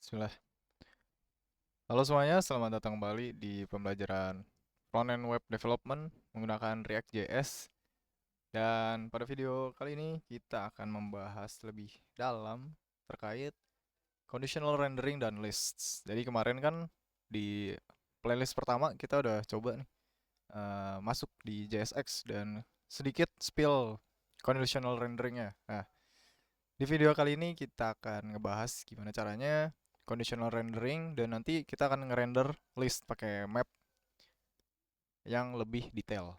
Bismillah. Halo semuanya, selamat datang kembali di pembelajaran front-end web development menggunakan React.js. Dan pada video kali ini kita akan membahas lebih dalam terkait conditional rendering dan lists. Jadi kemarin kan di playlist pertama kita udah coba nih masuk di JSX dan sedikit spill conditional renderingnya. Nah, di video kali ini kita akan ngebahas gimana caranya conditional rendering dan nanti kita akan ngerender list pakai map yang lebih detail.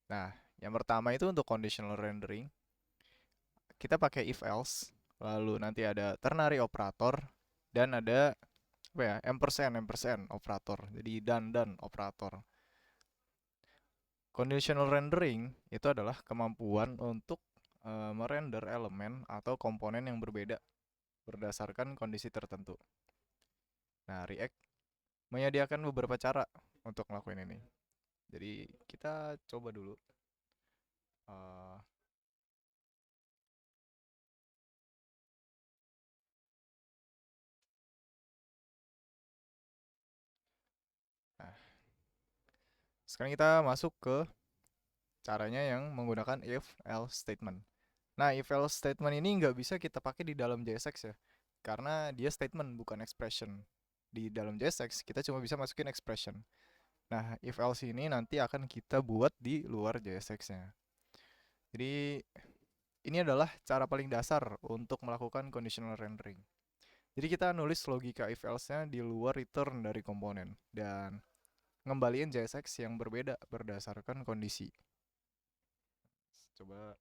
Nah, yang pertama itu untuk conditional rendering, kita pakai if else, lalu nanti ada ternary operator dan ada apa ya, ampersand operator. Jadi dan operator. Conditional rendering itu adalah kemampuan untuk merender elemen atau komponen yang berbeda berdasarkan kondisi tertentu. Nah, React menyediakan beberapa cara untuk ngelakuin ini. Jadi kita coba dulu. Eh, nah, sekarang kita masuk ke caranya yang menggunakan if else statement. Nah, if else statement ini nggak bisa kita pakai di dalam JSX ya, karena dia statement bukan expression. Di dalam JSX kita cuma bisa masukin expression. Nah, if else ini nanti akan kita buat di luar JSX-nya. Jadi ini adalah cara paling dasar untuk melakukan conditional rendering. Jadi kita nulis logika if else-nya di luar return dari komponen dan ngembaliin JSX yang berbeda berdasarkan kondisi. Coba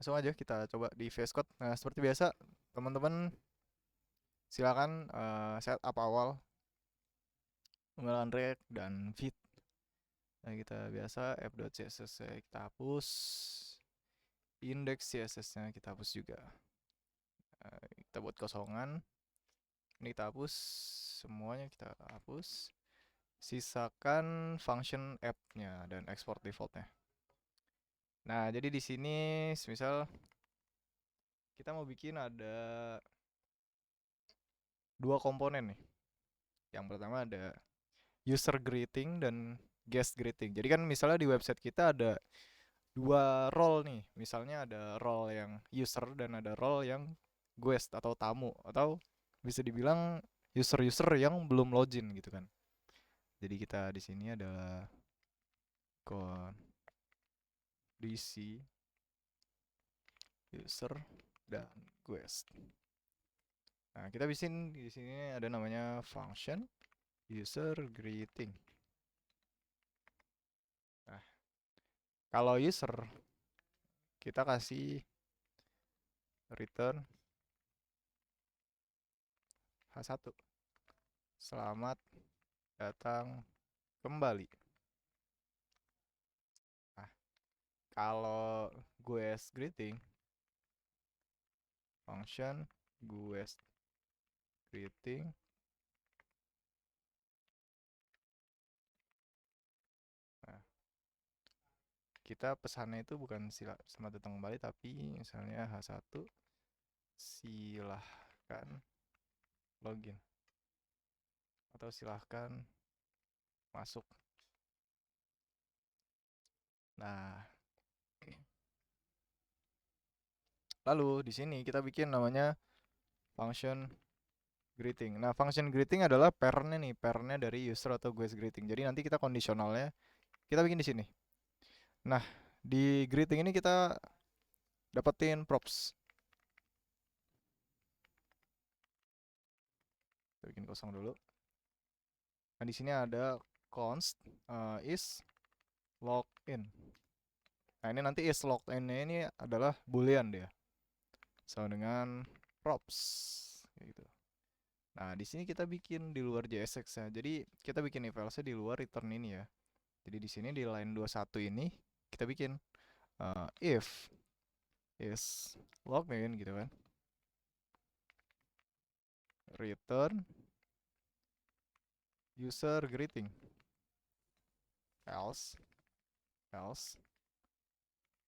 langsung aja kita coba di VS Code. Nah, seperti biasa, teman-teman silakan setup awal menggunakan React dan Vite. Nah, kita biasa app.css kita hapus, index CSS-nya kita hapus juga. Kita buat kosongan. Ini kita hapus, semuanya kita hapus. Sisakan function app-nya dan export default-nya. Nah, jadi di sini misal kita mau bikin ada dua komponen nih. Yang pertama ada user greeting dan guest greeting. Jadi kan misalnya di website kita ada dua role nih. Misalnya ada role yang user dan ada role yang guest atau tamu atau bisa dibilang user-user yang belum login gitu kan. Jadi kita di sini ada kondisi user dan guest. Nah, kita bikin di sini ada namanya function user greeting. Nah, kalau user kita kasih return H1. Selamat datang kembali. Nah, kalau guest greeting function guest greeting. Nah, kita pesannya itu bukan selamat datang kembali tapi misalnya H1 silahkan login atau silahkan masuk. Nah, lalu di sini kita bikin namanya function greeting. Nah, function greeting adalah parentnya nih, parentnya dari user atau guest greeting. Jadi nanti kita kondisionalnya kita bikin di sini. Nah, di greeting ini kita dapetin props. Kita bikin kosong dulu. Nah, di sini ada const is login. Nah, ini nanti is login ini adalah boolean dia. Sama dengan props gitu. Nah, di sini kita bikin di luar JSX ya. Jadi, kita bikin if else di luar return ini ya. Jadi di sini di line 21 ini kita bikin if is login gitu kan. Return user greeting. Else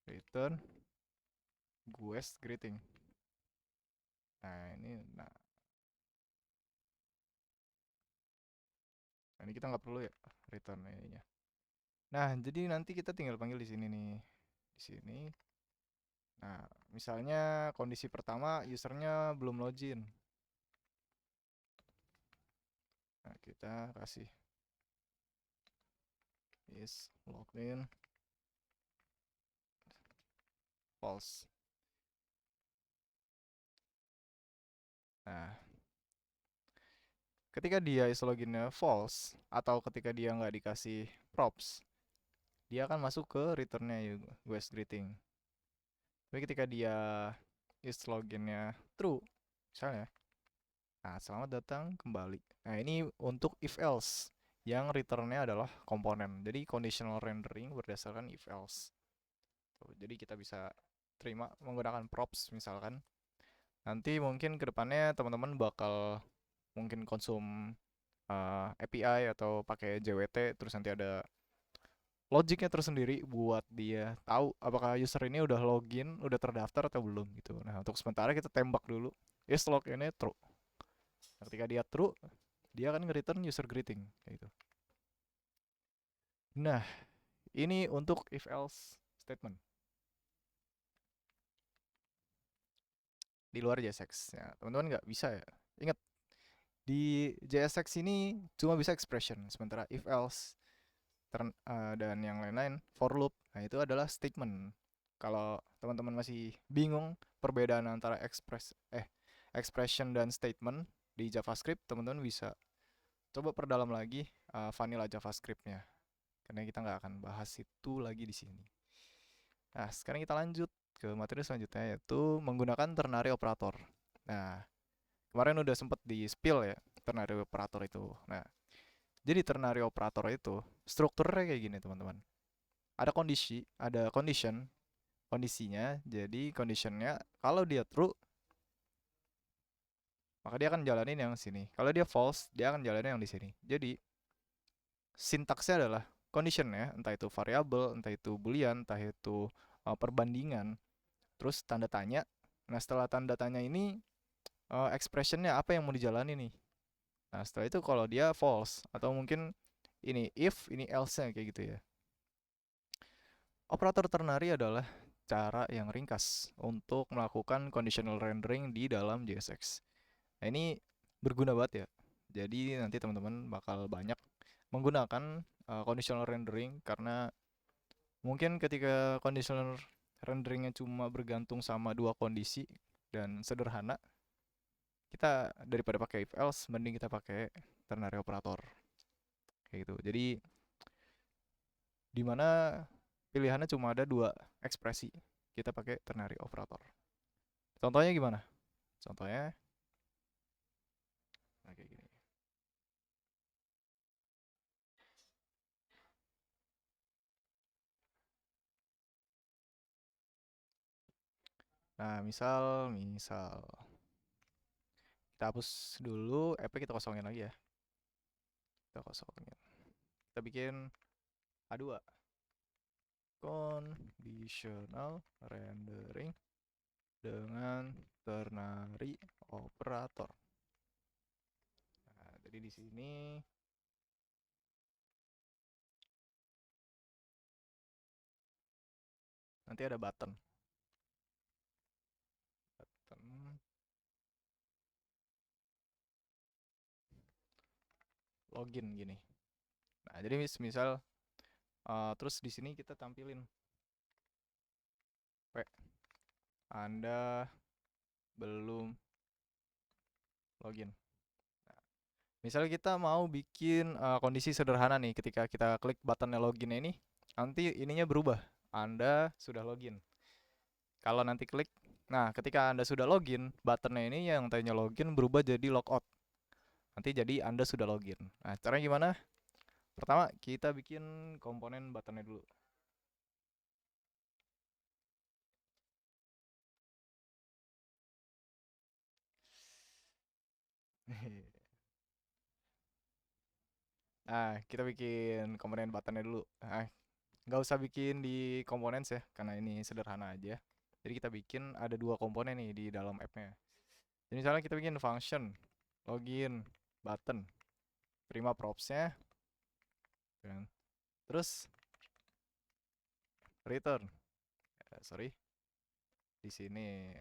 return guest greeting. Nah ini kita nggak perlu ya return ininya. Nah, jadi nanti kita tinggal panggil di sini nih. Di sini. Nah, misalnya kondisi pertama usernya belum login. Nah, kita kasih is logged in false. Nah, ketika dia is loginnya false atau ketika dia nggak dikasih props, dia akan masuk ke returnnya US greeting. Tapi ketika dia is loginnya true, misalnya, nah selamat datang kembali. Nah ini untuk if else yang returnnya adalah komponen. Jadi conditional rendering berdasarkan if else. Tuh, jadi kita bisa terima menggunakan props misalkan. Nanti mungkin kedepannya teman-teman bakal mungkin konsum API atau pakai JWT, terus nanti ada logiknya tersendiri buat dia tahu apakah user ini udah login, udah terdaftar atau belum gitu. Nah untuk sementara kita tembak dulu is loginnya true. Nah, ketika dia true, dia akan nge-return user greeting kayak gitu. Nah ini untuk if else statement di luar JSX. Ya, teman-teman nggak bisa ya. Ingat di JSX ini cuma bisa expression, sementara if else dan yang lain-lain for loop, nah itu adalah statement. Kalau teman-teman masih bingung perbedaan antara expression dan statement di JavaScript, teman-teman bisa coba perdalam lagi vanilla JavaScript-nya, karena kita nggak akan bahas itu lagi di sini. Nah sekarang kita lanjut ke materi selanjutnya, yaitu menggunakan ternary operator. Nah kemarin udah sempet di spill ya ternary operator itu. Nah jadi ternary operator itu strukturnya kayak gini teman-teman. Ada kondisi, ada kondisinya. Jadi conditionnya kalau dia true, maka dia akan jalanin yang sini. Kalau dia false, dia akan jalanin yang di sini. Jadi sintaksnya adalah conditionnya, entah itu variabel, entah itu boolean, entah itu perbandingan, terus tanda tanya. Nah setelah tanda tanya ini expressionnya apa yang mau dijalani nih. Nah setelah itu kalau dia false atau mungkin ini if, ini else-nya kayak gitu ya. Operator ternary adalah cara yang ringkas untuk melakukan conditional rendering di dalam JSX. Nah, ini berguna banget ya. Jadi nanti teman-teman bakal banyak menggunakan conditional rendering karena mungkin ketika conditional renderingnya cuma bergantung sama dua kondisi dan sederhana, kita daripada pakai if else mending kita pakai ternary operator kayak gitu. Jadi di mana pilihannya cuma ada dua ekspresi, kita pakai ternary operator. Contohnya gimana? Contohnya nah kayak gini. Nah, misal kita hapus dulu, kita kosongin lagi ya. Kita kosongin. Kita bikin A2. Conditional rendering dengan ternary operator. Nah, jadi di sini nanti ada button. Login gini. Nah, jadi misal terus di sini kita tampilin Anda belum login. Nah, misalnya kita mau bikin kondisi sederhana nih, ketika kita klik buttonnya login ini, nanti ininya berubah. Anda sudah login. Kalau nanti klik, nah ketika Anda sudah login, buttonnya ini yang tadinya login berubah jadi logout. Nanti jadi Anda sudah login. Nah, caranya gimana? Pertama, kita bikin komponen buttonnya dulu. Nah, kita bikin komponen buttonnya dulu. Nah, nggak usah bikin di components ya, karena ini sederhana aja. Jadi kita bikin ada dua komponen nih di dalam app-nya. Jadi misalnya kita bikin function login button, terima propsnya, kan. Terus return, sorry, di sini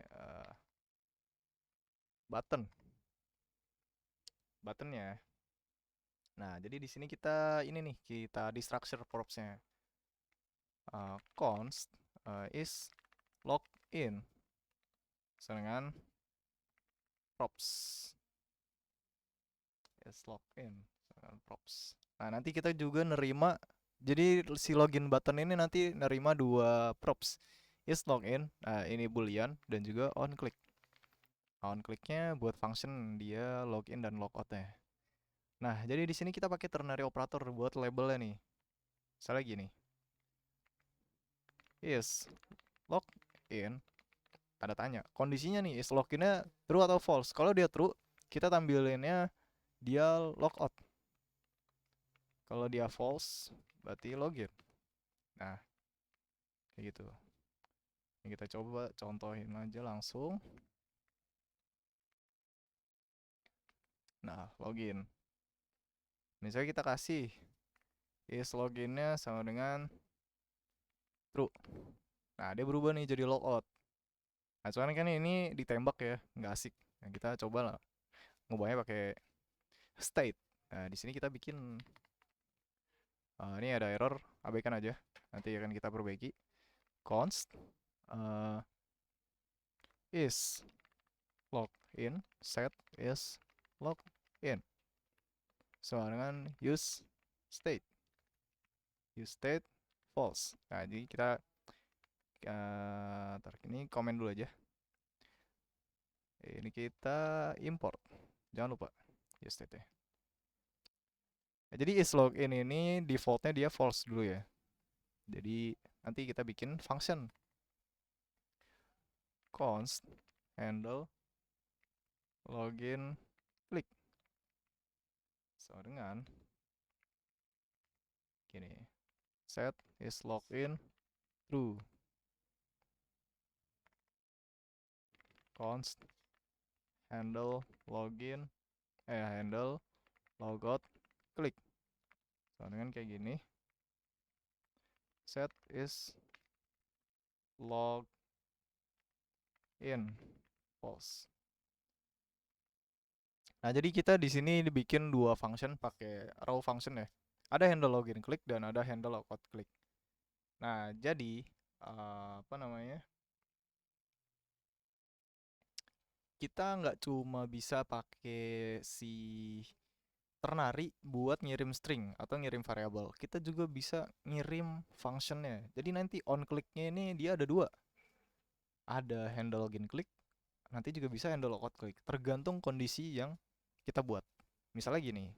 buttonnya. Nah, jadi di sini kita ini nih, kita di structure propsnya const is login dengan props is login dengan props. Nah, nanti kita juga nerima, jadi si login button ini nanti nerima dua props, is login, nah ini boolean, dan juga on click. On clicknya buat function dia login dan logout ya. Nah, jadi di sini kita pakai ternary operator buat labelnya nih. Misalnya gini, is login, tanda tanya. Kondisinya nih, is loginnya true atau false. Kalau dia true, kita tampilinnya dia logout. Kalau dia false, berarti login. Nah, kayak gitu. Ini kita coba contohin aja langsung. Nah, login. Misalnya kita kasih is loginnya sama dengan true. Nah, dia berubah nih jadi logout. Nah, soalnya kan ini ditembak ya, nggak asik. Nah, kita coba lah ngubahnya pakai state. Nah, di sini kita bikin ini ada error, abaikan aja. Nanti akan kita perbaiki. Const is login, set is login. Sama dengan use state false. Nah, jadi kita ini komen dulu aja. Ini kita import. Jangan lupa use state. Nah, jadi is login ini defaultnya dia false dulu ya. Jadi nanti kita bikin function const handle login click sama dengan gini, set is login true, const handle login handle logout click sama dengan kayak gini, set is login false. Nah, jadi kita di sini dibikin dua function pakai raw function ya. Ada handle login click dan ada handle logout click. Nah, jadi apa namanya? Kita nggak cuma bisa pakai si ternary buat ngirim string atau ngirim variabel. Kita juga bisa ngirim functionnya. Jadi nanti on clicknya ini dia ada dua. Ada handle login click, nanti juga bisa handle logout click. Tergantung kondisi yang kita buat. Misalnya gini.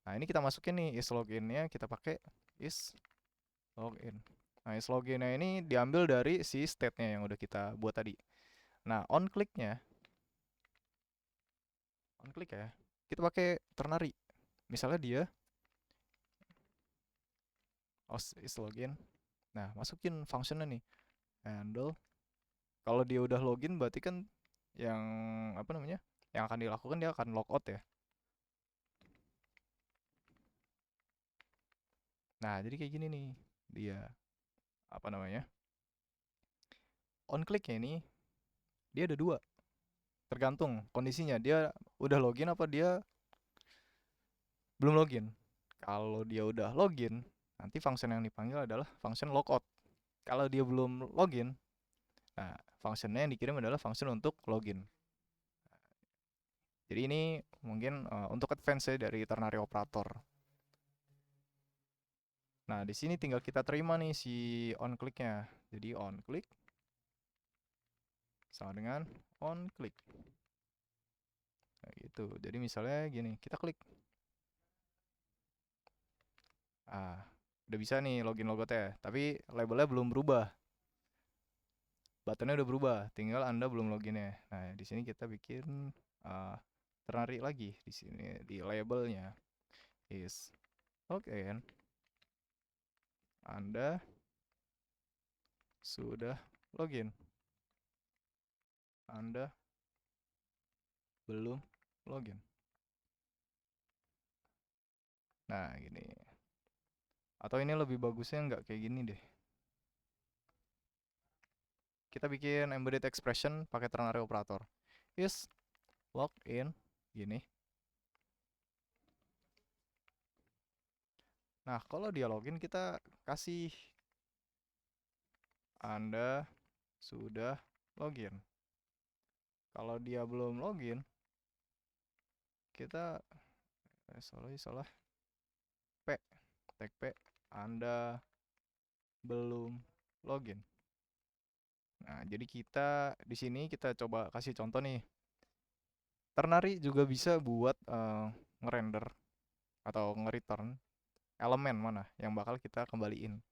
Nah, ini kita masukin nih is loginnya, kita pakai is login. Nah, is loginnya ini diambil dari si state-nya yang udah kita buat tadi. Nah, on click ya, kita pakai ternary. Misalnya dia is login. Nah, masukin functionnya nih, handle. Kalau dia udah login berarti kan yang apa namanya? Yang akan dilakukan dia akan logout ya. Nah, jadi kayak gini nih. Dia apa namanya? On click ini dia ada dua. Tergantung kondisinya. Dia udah login apa dia belum login. Kalau dia udah login, nanti function yang dipanggil adalah function logout. Kalau dia belum login, nah functionnya yang dikirim adalah function untuk login. Jadi ini mungkin untuk advance dari ternary operator. Nah, di sini tinggal kita terima nih si on click-nya. Jadi on click sama dengan on click. Nah, gitu. Jadi misalnya gini, kita klik. Ah, udah bisa nih login logoutnya, tapi labelnya belum berubah. Buttonnya udah berubah, tinggal Anda belum login ya. Nah, di sini kita bikin ternary lagi di sini di labelnya is login. Anda sudah login. Anda belum login. Nah, gini. Atau ini lebih bagusnya nggak kayak gini deh. Kita bikin embedded expression pakai ternary operator. Is login gini. Nah, kalau dia login kita kasih Anda sudah login. Kalau dia belum login, kita salah P, tag P, Anda belum login. Nah, jadi kita di sini kita coba kasih contoh nih. Ternary juga bisa buat ngerender atau nge-return elemen mana yang bakal kita kembaliin.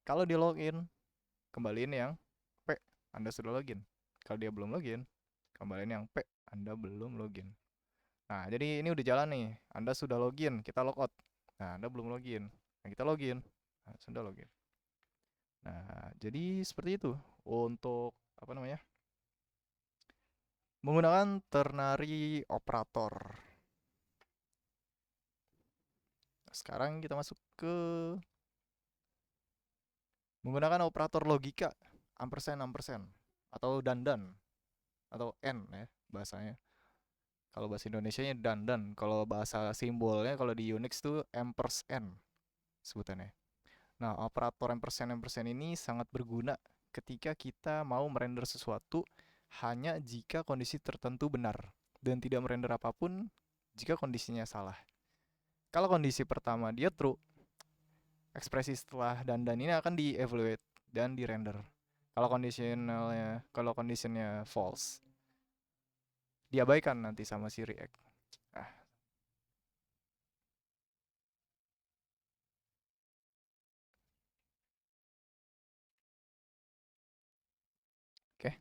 Kalau di login, kembaliin yang P, Anda sudah login. Kalau dia belum login, kembaliin yang P, Anda belum login. Nah, jadi ini udah jalan nih. Anda sudah login, kita logout. Nah, Anda belum login. Nah, kita login. Nah, sudah login. Nah, jadi seperti itu untuk apa namanya? Menggunakan ternary operator. Sekarang kita masuk ke menggunakan operator logika ampersand atau dandan atau n ya bahasanya. Kalau bahasa Indonesianya dandan, kalau bahasa simbolnya kalau di Unix tuh ampersand sebutannya. Nah, operator ampersand ini sangat berguna ketika kita mau merender sesuatu hanya jika kondisi tertentu benar dan tidak merender apapun jika kondisinya salah. Kalau kondisi pertama dia true, ekspresi setelah dandan ini akan di-evaluate dan di-render. Kalau conditionnya false, diabaikan nanti sama si React. Nah, oke.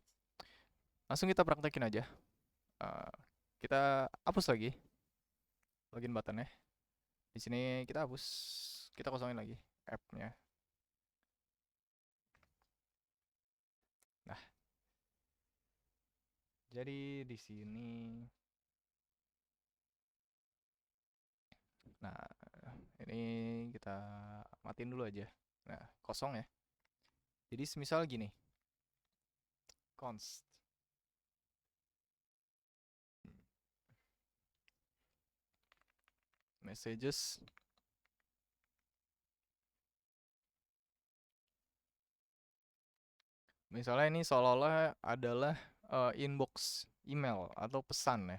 Langsung kita praktekin aja. Kita hapus lagi login button ya. Di sini kita hapus, kita kosongin lagi app-nya. Nah, jadi di sini, nah ini kita matiin dulu aja. Nah, kosong ya. Jadi semisal gini, const messages misalnya ini seolah-olah adalah inbox email atau pesan ya.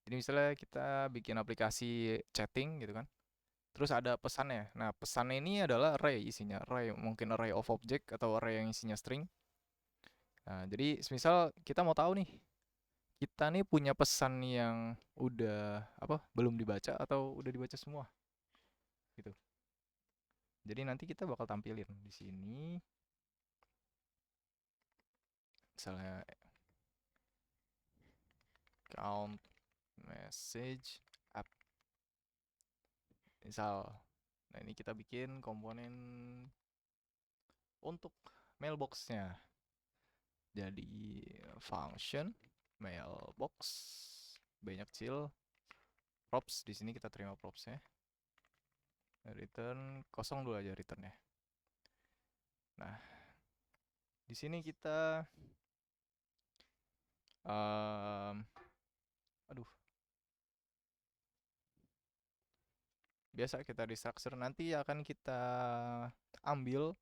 Jadi misalnya kita bikin aplikasi chatting gitu kan, terus ada pesannya. Nah, pesannya ini adalah array isinya, array mungkin array of object atau array yang isinya string. Nah, jadi misal kita mau tahu nih, kita nih punya pesan yang udah belum dibaca atau udah dibaca semua, gitu. Jadi nanti kita bakal tampilin di sini, misalnya count message app, misal. Nah, ini kita bikin komponen untuk mailboxnya. Jadi function mailbox banyak kecil props, di sini kita terima propsnya. Return kosong dulu aja returnnya. Nah, di sini kita biasa kita di structure, nanti akan kita ambil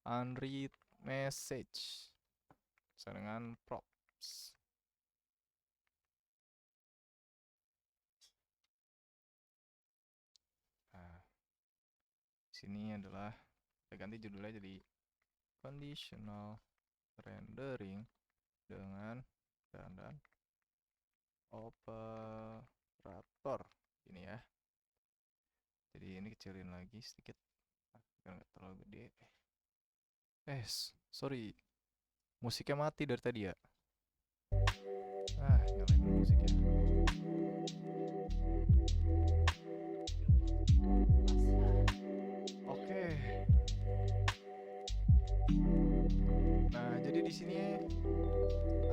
unread message dengan props. Nah, sini adalah kita ganti judulnya jadi conditional rendering dengan dandan operator ini ya. Jadi ini kecilin lagi sedikit biar nggak terlalu gede. Sorry, musiknya mati dari tadi ya. Nyalain dulu musiknya. Oke. Nah, jadi di sini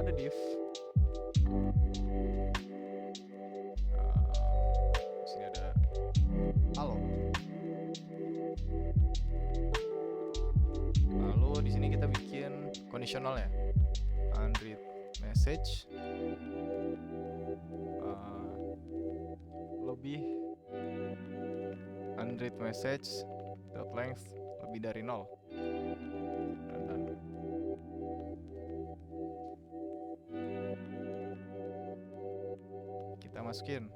ada div conditional ya, unread message lebih unread message dot length lebih dari 0. Dan kita masukin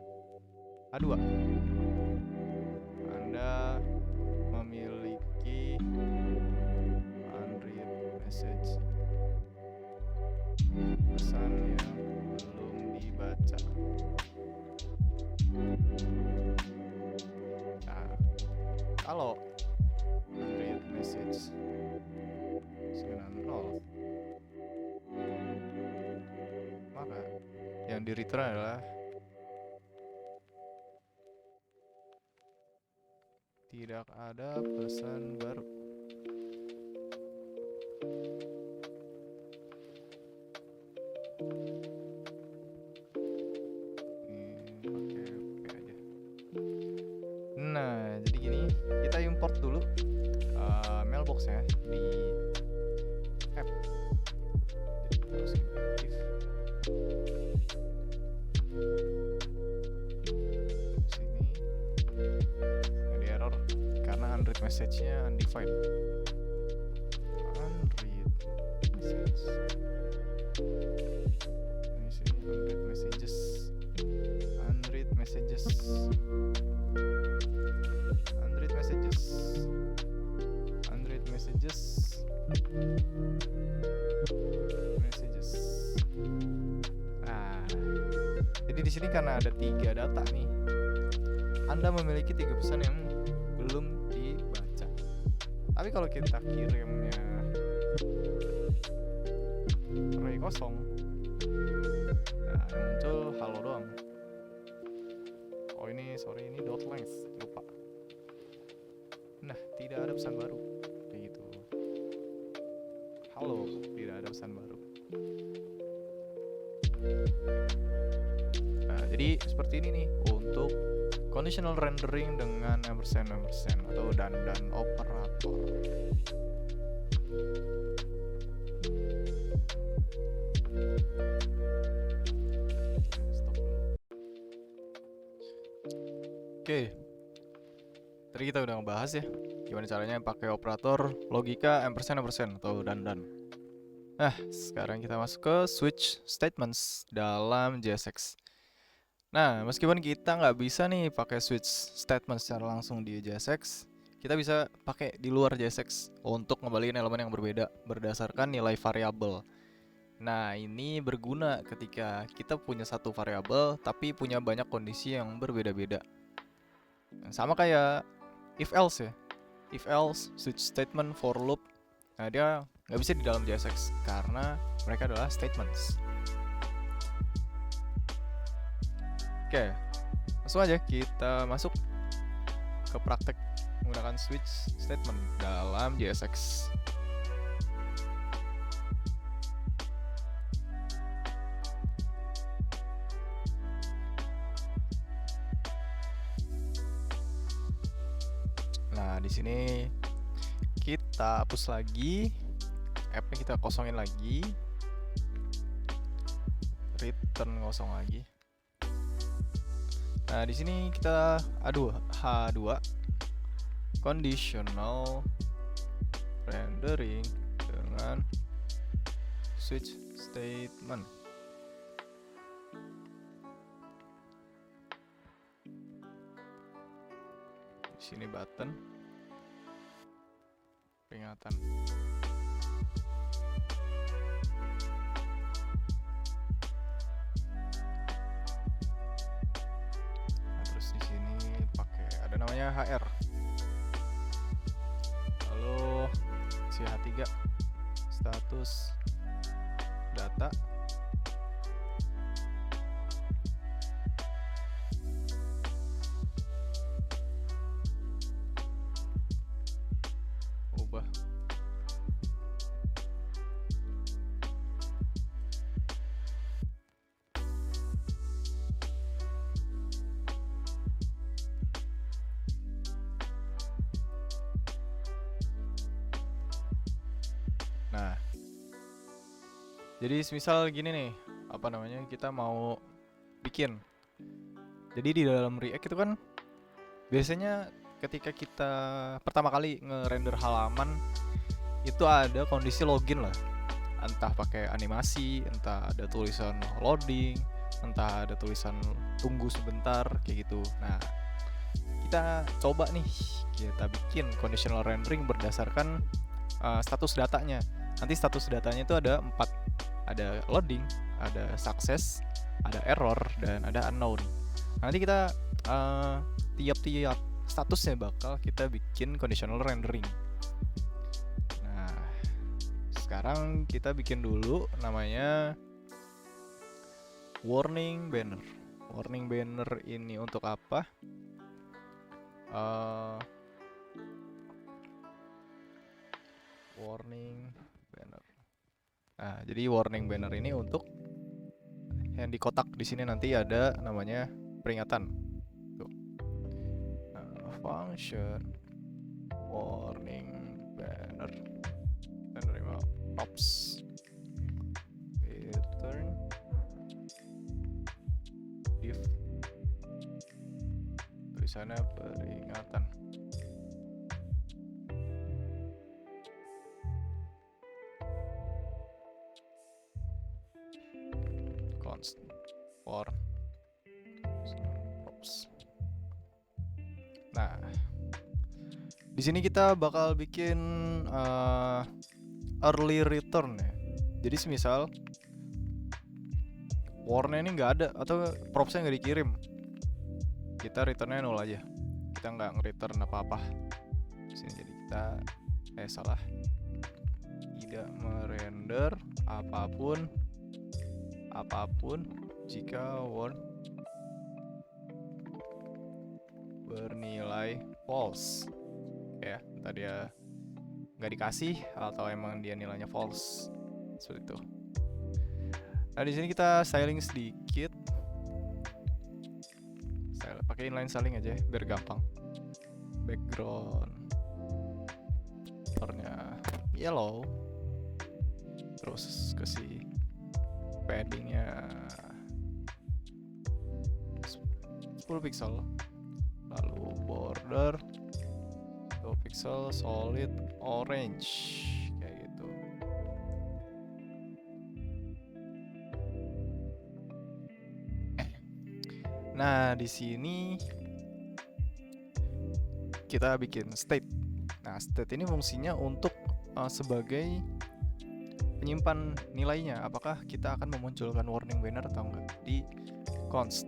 A2. Anda memiliki unread message, pesan yang belum dibaca. Nah, kalau unread message dengan 0, maka yang di return adalah tidak ada pesan baru. Pakai P aja. Nah, jadi gini, kita import dulu mailboxnya di app. Jadi terus if sini ada error karena unread message-nya undefined. Unread message. Ini sini unread messages. Unread messages. Unread messages. Unread messages. Messages. Nah, jadi di sini karena ada 3 data nih, Anda memiliki 3 pesan yang belum dibaca. Tapi kalau kita kirimnya array kosong, nah yang muncul halo doang. Oh ini sorry, ini dot length, lupa. Nah, tidak ada pesan baru kayak gitu. Halo, tidak ada pesan baru. Nah, jadi seperti ini nih untuk conditional rendering dengan ampersand atau dan operator. Oke, tadi kita udah ngebahas ya gimana caranya pakai operator logika ampersand atau dan. Nah, sekarang kita masuk ke switch statements dalam JSX. Nah, meskipun kita nggak bisa nih pakai switch statement secara langsung di JSX, kita bisa pakai di luar JSX untuk ngembaliin elemen yang berbeda berdasarkan nilai variabel. Nah, ini berguna ketika kita punya satu variabel tapi punya banyak kondisi yang berbeda-beda. Sama kayak if else ya. If else, switch statement, for loop. Nah, dia nggak bisa di dalam JSX karena mereka adalah statements. Oke, langsung aja kita masuk ke praktek menggunakan switch statement dalam JSX. Nah, di sini kita hapus lagi, app-nya kita kosongin lagi, return kosong lagi. Nah, di sini kita H2 conditional rendering dengan switch statement. Di sini button peringatan. Nah, terus di sini pakai ada namanya HR. Lalu si H3 status data. Ubah. Nah, Jadi misal gini nih, apa namanya, kita mau bikin. Jadi di dalam React itu kan biasanya ketika kita pertama kali nge-render halaman itu ada kondisi login lah. Entah pakai animasi, entah ada tulisan loading, entah ada tulisan tunggu sebentar kayak gitu. Nah, kita coba nih, kita bikin conditional rendering berdasarkan status datanya. Nanti status datanya itu ada 4. Ada loading, ada success, ada error, dan ada unknown. Nanti kita tiap-tiap statusnya bakal kita bikin conditional rendering. Nah, sekarang kita bikin dulu namanya warning banner. Warning banner ini untuk apa? Warning banner. Nah, jadi warning banner ini untuk yang di kotak di sini nanti ada namanya peringatan. Tuh. Nah, function warning banner menerima ops return if tulisannya peringatan. Const for ops. Nah, di sini kita bakal bikin early return ya. Jadi semisal warnnya ini nggak ada atau propsnya nggak dikirim, kita returnnya 0 aja. Kita nggak nge-return apa-apa. Sini jadi kita salah. Tidak merender apapun jika warn bernilai false. Ya, entah dia nggak dikasih atau emang dia nilainya false, seperti itu. Nah, di sini kita styling sedikit. Saya pakai inline styling aja ya, biar gampang. Background warnanya yellow, terus kasih paddingnya 10 pixel, lalu border 2 pixel solid orange kayak gitu. Nah, di sini kita bikin state. Nah, state ini fungsinya untuk sebagai penyimpan nilainya, apakah kita akan memunculkan warning banner atau enggak. Di const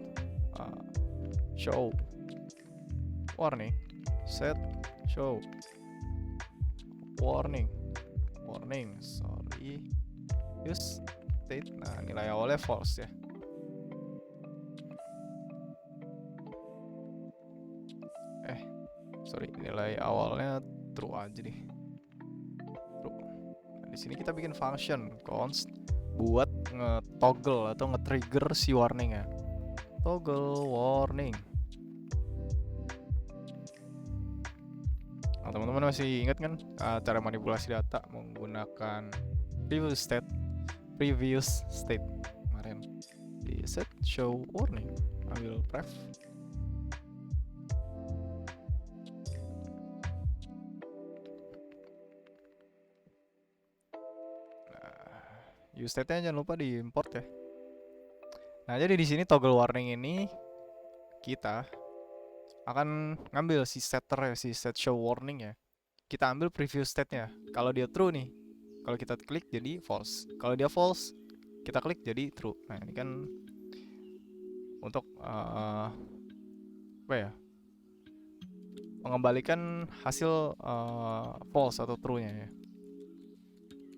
show warning, set show warning, use state. Nah, nilai awalnya false ya. Nilai awalnya true aja deh. True. Nah, di sini kita bikin function const buat nge-toggle atau nge-trigger si warning ya. Toggle warning. Nah, teman-teman masih ingat kan cara manipulasi data menggunakan previous state kemarin di set show warning. Ambil pref. Use state-nya jangan lupa diimport ya. Nah, jadi di sini toggle warning ini kita akan ngambil si setter ya, si set show warning ya. Kita ambil preview state-nya. Kalau dia true nih, kalau kita klik jadi false. Kalau dia false, kita klik jadi true. Nah, ini kan untuk apa ya? Mengembalikan hasil false atau true-nya ya.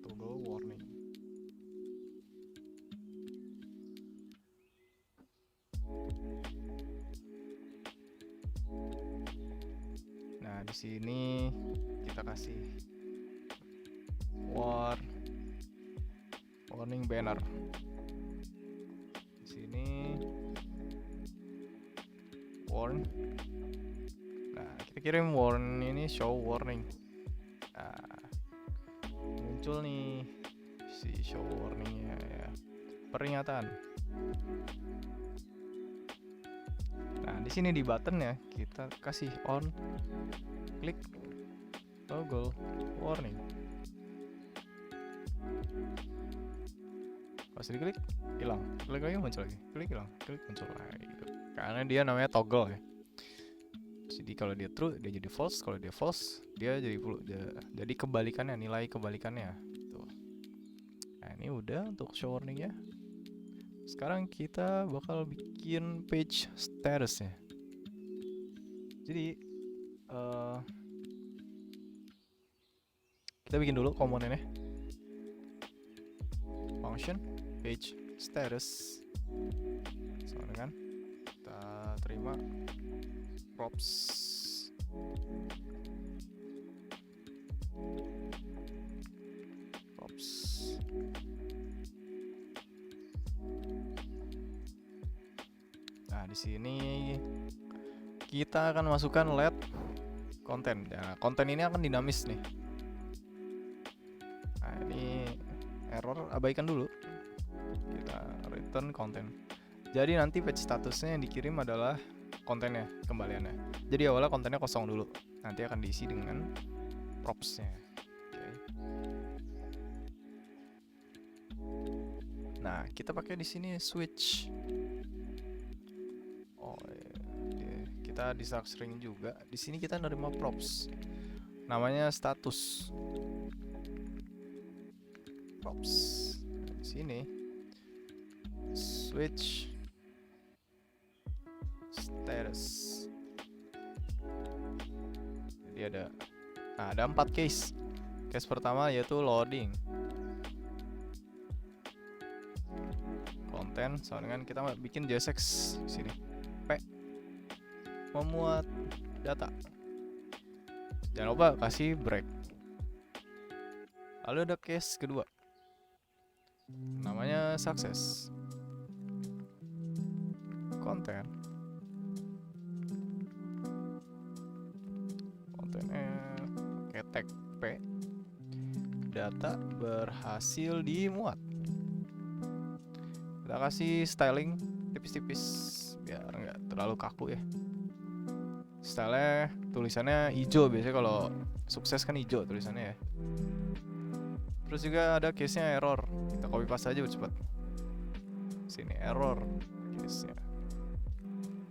Toggle warning. Nah, di sini kita kasih warning banner. Di sini warn. Nah, kita kirim warn ini show warning. Nah, muncul nih si show warningnya ya. peringatan. Nah, di sini di button ya kita kasih on, klik toggle warning. Pas diklik hilang, klik lagi muncul lagi, klik hilang, klik muncul lagi gitu. Karena dia namanya toggle ya. Jadi kalau dia true dia jadi false, kalau dia false dia jadi jadi kebalikannya, nilai kebalikannya gitu. Nah, ini udah untuk show warningnya. Sekarang kita bakal bikin page statusnya. Jadi kita bikin dulu komponennya. Function page status sama dengan kita terima props Nah, di sini kita akan masukkan let konten. Nah, konten ini akan dinamis nih. Nah, ini error abaikan dulu. Kita return konten. Jadi nanti page statusnya yang dikirim adalah kontennya, kembaliannya. Jadi awalnya kontennya kosong dulu. Nanti akan diisi dengan propsnya. Okay. Nah, kita pakai di sini switch. Oh, yeah. Kita di string juga. Di sini kita nerima props. Namanya status. Props. Di sini switch status. Jadi ada 4 case. Case pertama yaitu loading. Konten sama dengan kita bikin JSX di sini. P memuat data. Jangan lupa kasih break. Lalu ada case kedua. Namanya success. Kontennya pakai tag P. Data berhasil dimuat. Kita kasih styling tipis-tipis biar nggak terlalu kaku ya. Stylenya tulisannya hijau, biasanya kalau sukses kan hijau tulisannya ya. Terus juga ada case-nya error. Kita copy paste aja cepat. Sini error case-nya.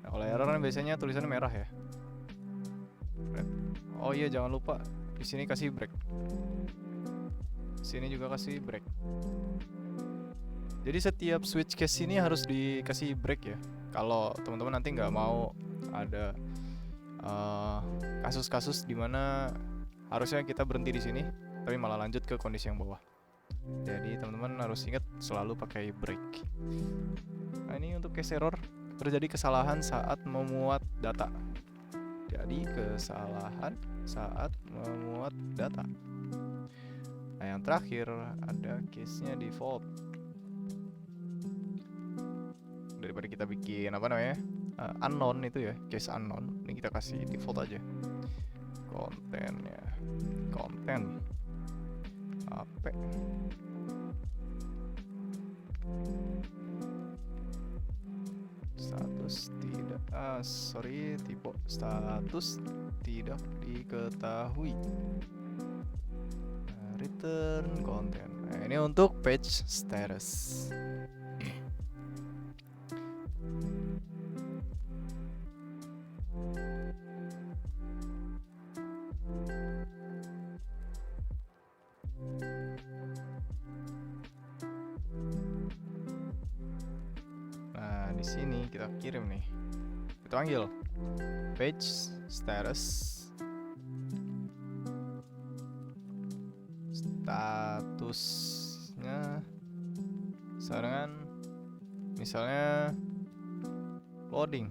Nah, kalau error kan biasanya tulisannya merah ya. Oh iya, jangan lupa di sini kasih break. Sini juga kasih break. Jadi setiap switch case ini harus dikasih break ya. Kalau teman-teman nanti nggak mau ada kasus-kasus dimana harusnya kita berhenti di sini, tapi malah lanjut ke kondisi yang bawah. Jadi teman-teman harus ingat selalu pakai break. Nah, ini untuk case error, terjadi kesalahan saat memuat data. Jadi kesalahan saat memuat data. Nah, yang terakhir ada case-nya default. Daripada kita bikin unknown itu ya, case unknown, ini kita kasih default aja. Kontennya konten apa status tidak tipe status tidak diketahui. Return konten. Nah, ini untuk page status. Nah, di sini kita kirim nih. Kita panggil page status. Statusnya sekarang misalnya loading.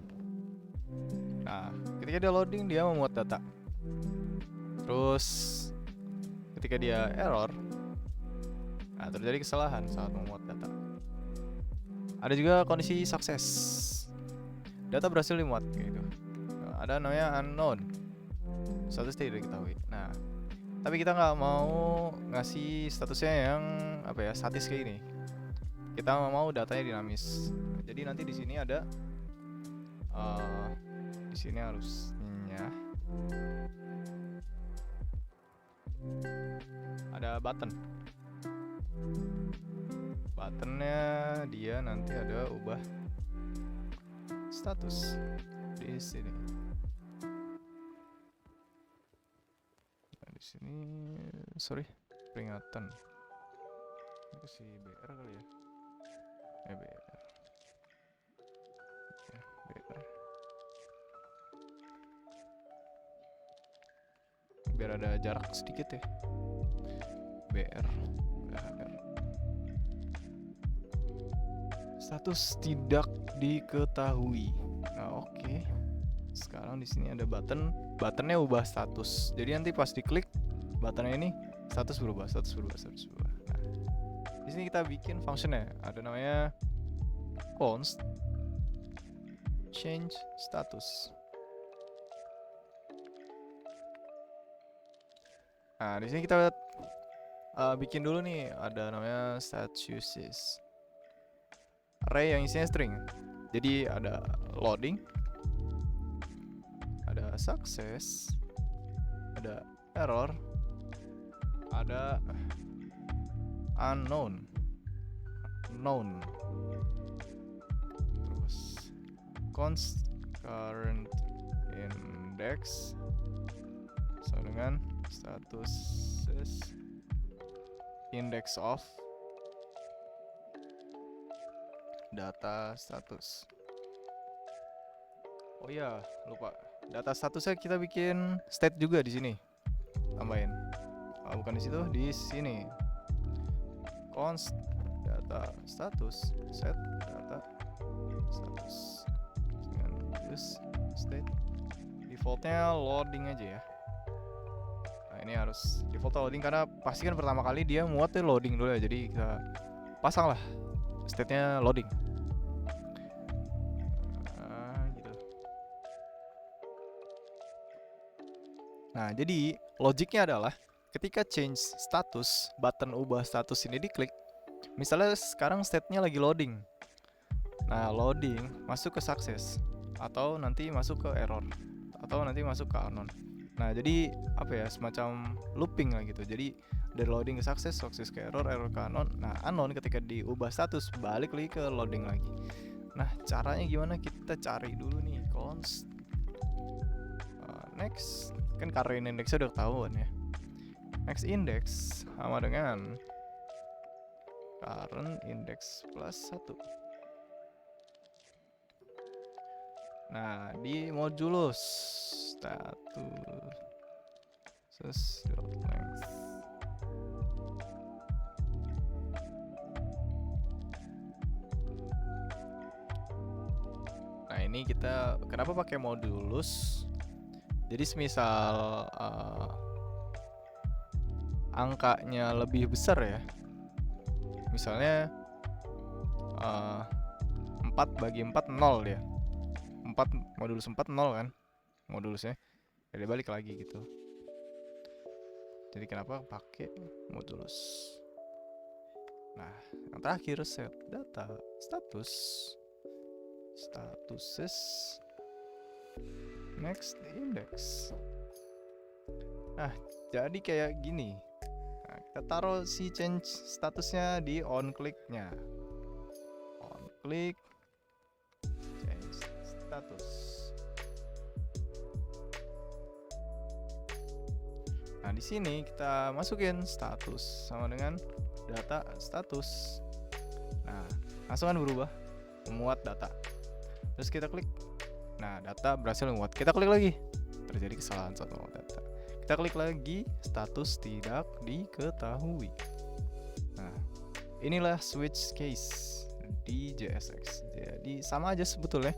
Nah, ketika dia loading dia memuat data. Terus ketika dia error, nah terjadi kesalahan saat memuat data. Ada juga kondisi sukses. Data berhasil dimuat gitu. Nah, ada namanya unknown. Status tidak diketahui. Nah, tapi kita nggak mau ngasih statusnya yang statis kayak ini. kita mau datanya dinamis. Jadi nanti di sini ada di sini harusnya ada buttonnya, dia nanti ada ubah status di sini. Nah, di sini sorry, peringatan itu si BR kali ya, BR ya, BR biar ada jarak sedikit ya. BR status tidak diketahui. Nah, oke. Sekarang di sini ada buttonnya ubah status. Jadi nanti pas diklik buttonnya ini status berubah. Nah, di sini kita bikin functionnya, ada namanya const change status. Nah, di sini kita bikin dulu nih, ada namanya statuses, array yang isinya string. Jadi ada loading, ada success, ada error, ada unknown, known, terus const current index sama dengan statuses index of data status. Oh iya, lupa. Data statusnya kita bikin state juga di sini. Tambahin. Bukan di situ, di sini. Const data status set data status dengan use state. Defaultnya loading aja ya. Nah, ini harus default loading karena pasti kan pertama kali dia muatnya loading dulu ya. Jadi kita pasang lah state-nya loading. Nah, jadi logiknya adalah ketika change status, button ubah status ini diklik, misalnya sekarang state-nya lagi loading. Nah, loading masuk ke success, atau nanti masuk ke error, atau nanti masuk ke unknown. Nah, jadi apa ya, semacam looping lah gitu. Jadi dari loading ke success, success ke error, error ke unknown. Nah, unknown ketika diubah status balik lagi ke loading lagi. Nah, caranya gimana? Kita cari dulu nih const next, kan current indexnya udah ketahuan ya. Next index sama dengan current index plus 1. Nah, di modulus status length. Nah, ini kita kenapa pakai modulus? Jadi semisal angkanya lebih besar ya, misalnya 4 bagi 4 0 ya, 4 modulus 4 0 kan modulusnya, jadi balik lagi gitu. Jadi kenapa pakai modulus? Nah, yang terakhir set data statuses next index. Nah, jadi kayak gini. Nah, kita taruh si change statusnya di on click-nya. On click change status. Nah, di sini kita masukin status sama dengan data status. Nah, langsung kan berubah, memuat data. Terus kita klik. Nah, data berhasil memuat. Kita klik lagi. Terjadi kesalahan saat memuat data. Kita klik lagi, status tidak diketahui. Nah, inilah switch case di JSX. Jadi sama aja sebetulnya.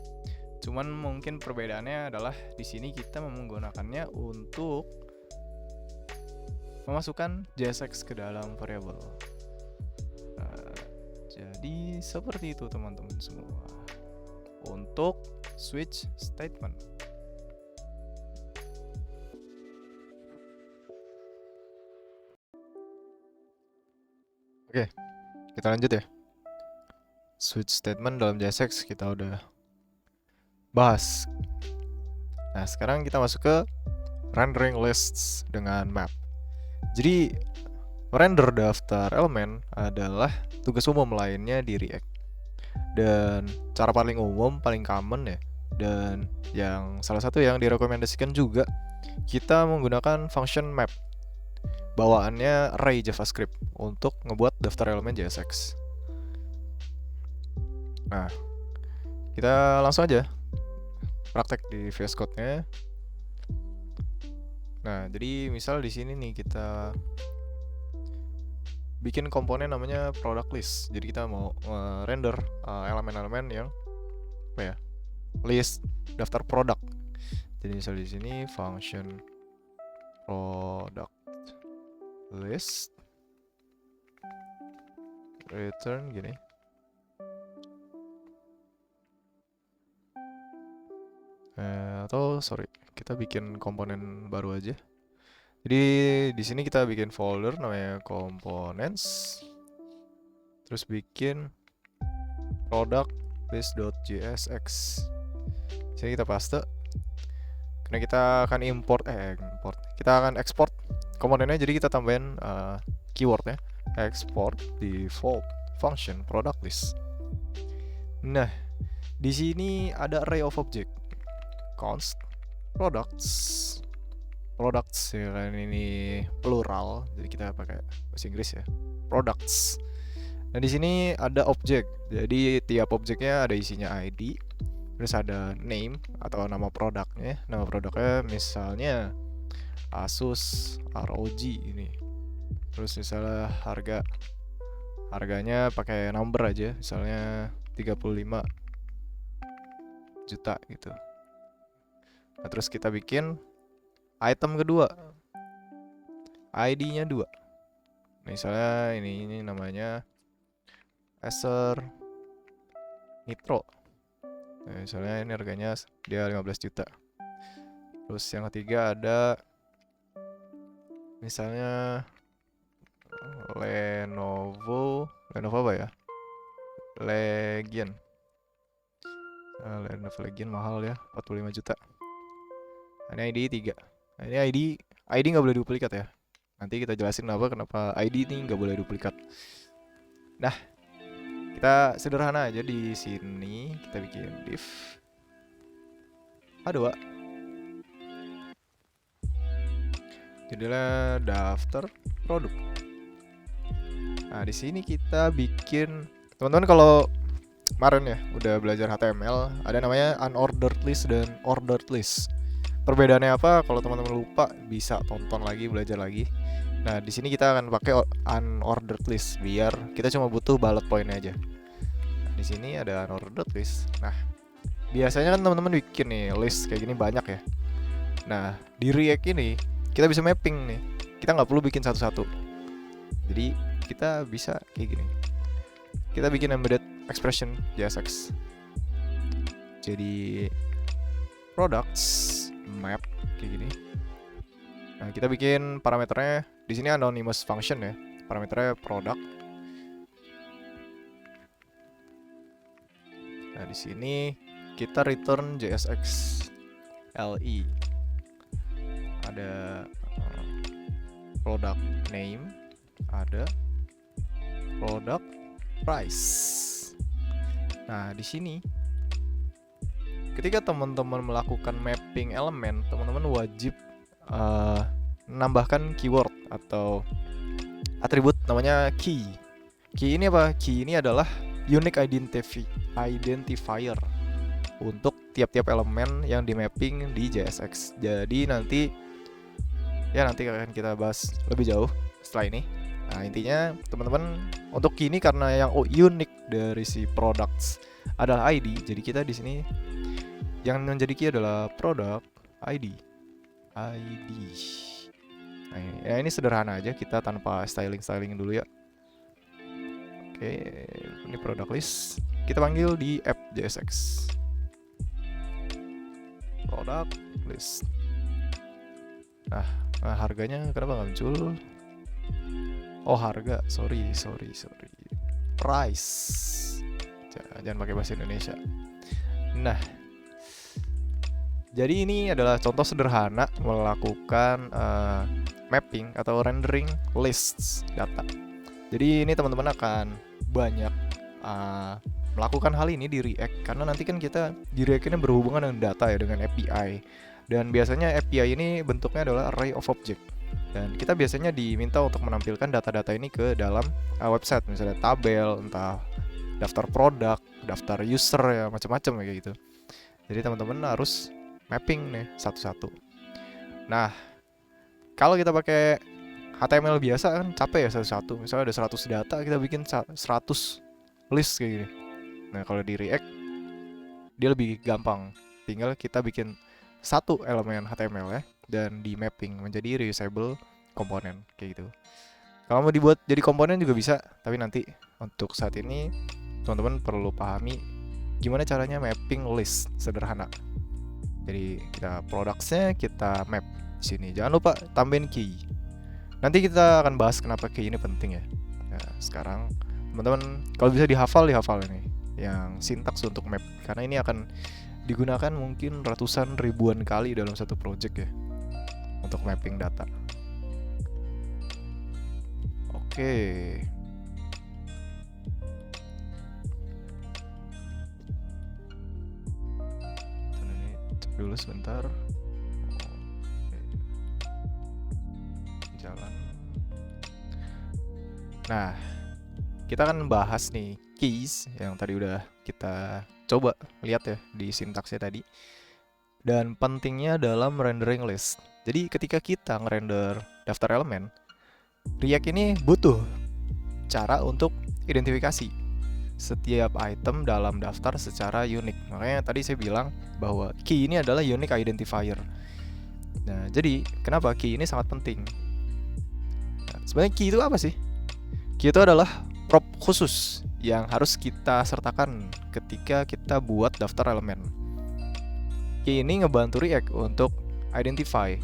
Cuman mungkin perbedaannya adalah di sini kita menggunakannya untuk memasukkan JSX ke dalam variabel. Jadi seperti itu teman-teman semua untuk switch statement. Oke, kita lanjut ya. Switch statement dalam JSX kita udah bahas. Nah, sekarang kita masuk ke rendering lists dengan map. Jadi render daftar elemen adalah tugas umum lainnya di React. Dan cara paling umum, paling common ya, dan yang salah satu yang direkomendasikan juga, kita menggunakan function map. Bawaannya array JavaScript untuk ngebuat daftar elemen JSX. Nah, kita langsung aja praktek di VS Code-nya. Nah, jadi misal di sini nih kita bikin komponen namanya product list. Jadi kita mau render elemen-elemen yang apa ya? List daftar produk. Jadi misal di sini function product list return gini. Atau sorry, kita bikin komponen baru aja. Jadi di sini kita bikin folder namanya components, terus bikin product list.jsx. Sini kita paste. Karena kita akan kita akan export komponennya, jadi kita tambahin keywordnya export default function product list. Nah, di sini ada array of object const products ya kan, ini plural jadi kita pakai bahasa Inggris ya, products. Nah di sini ada objek, jadi tiap objeknya ada isinya ID, terus ada name atau nama produknya. Nama produknya misalnya Asus ROG ini. Terus misalnya harganya pakai number aja, misalnya 35 juta gitu. Nah, terus kita bikin item kedua, ID-nya 2. Misalnya ini namanya Acer Nitro. Nah, misalnya ini harganya dia 15 juta. Terus yang ketiga ada misalnya Lenovo apa ya? Legion. Lenovo Legion mahal ya, 45 juta. Ini ID 3. Nah, ini ID nggak boleh duplikat ya. Nanti kita jelasin kenapa ID ini nggak boleh duplikat. Nah, kita sederhana aja di sini, kita bikin div A2. Jadilah daftar produk. Nah, di sini kita bikin, teman-teman kalau kemarin ya udah belajar HTML, ada namanya unordered list dan ordered list. Perbedaannya apa? Kalau teman-teman lupa bisa tonton lagi, belajar lagi. Nah, di sini kita akan pakai unordered list biar kita cuma butuh bullet point aja. Nah, di sini ada unordered list. Nah, biasanya kan teman-teman bikin nih list kayak gini banyak ya. Nah, di React ini kita bisa mapping nih. Kita nggak perlu bikin satu-satu. Jadi kita bisa kayak gini. Kita bikin embedded expression JSX. Jadi products map kayak gini. Nah, kita bikin parameternya di sini anonymous function ya. Parameternya product. Nah, di sini kita return JSX LE. Ada product name, ada product price. Nah, di sini ketika teman-teman melakukan mapping elemen, teman-teman wajib menambahkan keyword atau atribut namanya key. Key ini apa? Key ini adalah unique identifier untuk tiap-tiap elemen yang di mapping di JSX. Jadi nanti akan kita bahas lebih jauh setelah ini. Nah, intinya teman-teman untuk key ini karena yang unik dari si products adalah ID. Jadi kita di sini yang menjadi key adalah product ID. Nah, ini sederhana aja, kita tanpa styling dulu ya. Oke, ini product list. Kita panggil di app JSX. Product list. Nah, harganya kenapa nggak muncul? Oh, harga. Sorry. Price. Jangan pakai bahasa Indonesia. Nah, jadi ini adalah contoh sederhana melakukan mapping atau rendering lists data. Jadi ini teman-teman akan banyak melakukan hal ini di React, karena nanti kan kita di React ini berhubungan dengan data ya, dengan API. Dan biasanya API ini bentuknya adalah array of object. Dan kita biasanya diminta untuk menampilkan data-data ini ke dalam website, misalnya tabel, entah daftar produk, daftar user, ya macam-macam kayak gitu. Jadi teman-teman harus mapping nih satu-satu. Nah, kalau kita pakai HTML biasa kan capek ya satu-satu. Misalnya ada 100 data, kita bikin 100 list kayak gini. Nah, kalau di React dia lebih gampang. Tinggal kita bikin satu elemen HTML ya, dan di mapping menjadi reusable komponen kayak gitu. Kalau mau dibuat jadi komponen juga bisa, tapi nanti untuk saat ini teman-teman perlu pahami gimana caranya mapping list sederhana. Jadi kita products-nya kita map di sini. Jangan lupa tambahin key. Nanti kita akan bahas kenapa key ini penting ya. Nah, sekarang teman-teman kalau bisa dihafal ini yang sintaks untuk map, karena ini akan digunakan mungkin ratusan ribuan kali dalam satu project ya untuk mapping data. Oke. Ini cek dulu sebentar. Jalan. Nah, kita akan bahas nih keys yang tadi udah kita coba lihat ya di sintaksnya tadi. Dan pentingnya dalam rendering list. Jadi ketika kita ngerender daftar elemen, React ini butuh cara untuk identifikasi setiap item dalam daftar secara unik. Makanya tadi saya bilang bahwa key ini adalah unique identifier. Nah, jadi kenapa key ini sangat penting? Nah, sebenarnya key itu apa sih? Key itu adalah prop khusus yang harus kita sertakan ketika kita buat daftar elemen. Key ini ngebantu React untuk identify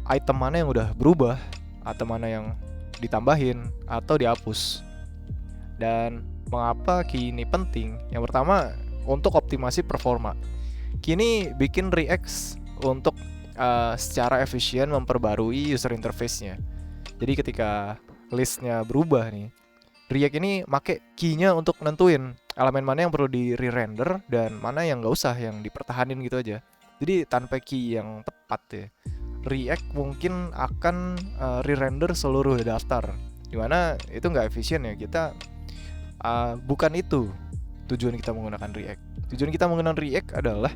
item mana yang udah berubah, atau mana yang ditambahin atau dihapus. Dan mengapa key ini penting? Yang pertama, untuk optimasi performa. Key ini bikin React untuk secara efisien memperbarui user interface-nya. Jadi ketika listnya berubah nih, React ini make key-nya untuk nentuin elemen mana yang perlu di re-render dan mana yang nggak usah, yang dipertahanin gitu aja. Jadi tanpa key yang tepat ya, React mungkin akan re-render seluruh daftar, dimana itu nggak efisien ya. Kita bukan itu tujuan kita menggunakan React. Tujuan kita menggunakan React adalah